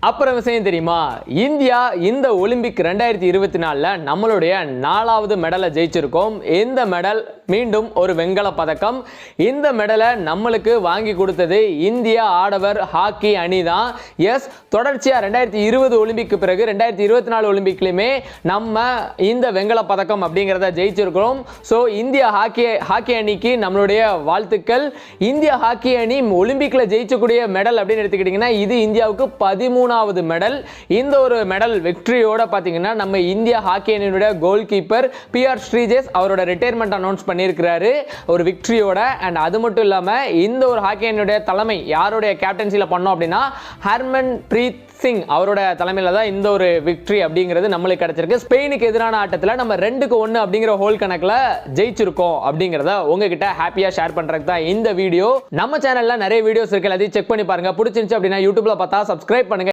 அப்புறம் விஷயம் தெரியுமா, இந்தியா இந்த ஒலிம்பிக் 2024ல நம்மளுடைய 4வது மெடலை ஜெயிச்சிருக்கோம். இந்த மெடல் மீண்டும் ஒரு வெண்கல பதக்கம். இந்த மெடலை நம்மளுக்கு வாங்கி கொடுத்தது இந்திய ஆடவர் ஹாக்கி அணி தான். எஸ், தொடர்ச்சியா 2020 ஒலிம்பிக்கு பிறகு 2024 ஒலிம்பிக்லயுமே நம்ம இந்த வெண்கல பதக்கம் அப்படிங்கிறத ஜெயிச்சிருக்கிறோம். ஸோ இந்திய ஹாக்கி அணிக்கு நம்மளுடைய வாழ்த்துக்கள். இந்திய ஹாக்கி அணி ஒலிம்பிக்ல ஜெயிச்சக்கூடிய மெடல் அப்படின்னு எடுத்துக்கிட்டீங்கன்னா இது இந்தியாவுக்கு 13வது மெடல். இந்த ஒரு மெடல் வெற்றியோட பாத்தீங்கன்னா நம்ம இந்திய ஹாக்கி அணியினுடைய கோல் கீப்பர் பி.ஆர். ஸ்ரீஜேஷ் அவரோட ரிட்டையர்மெண்ட் அனௌன்ஸ் பண்ணியிருக்கிறாரு ஒரு விக்டரியோட. அண்ட் அது மட்டும் இல்லாம இந்த ஒரு ஹாக்கி அணியுடைய தலைமை யாருடைய கேப்டன்சில பண்ணோம் அப்படின்னா ஹர்மன் பிரீத் சிங் அவரோட தலைமையில தான் இந்த ஒரு விக்டரி அப்படிங்கிறது நம்மளுக்கு கிடைச்சிருக்கு. ஸ்பெயினுக்கு எதிரான ஆட்டத்தில் நம்ம 2-1 அப்படிங்கிற ஹோல் கணக்கில் ஜெயிச்சிருக்கோம் அப்படிங்கிறத உங்ககிட்ட ஹாப்பியா ஷேர் பண்றதுக்கு தான் இந்த வீடியோ. நம்ம சேனல்ல நிறைய வீடியோஸ் இருக்கு, எல்லாத்தையும் செக் பண்ணி பாருங்க. பிடிச்சிருந்துச்சு அப்படின்னா யூடியூப்ல பார்த்தா சப்ஸ்கிரைப் பண்ணுங்க.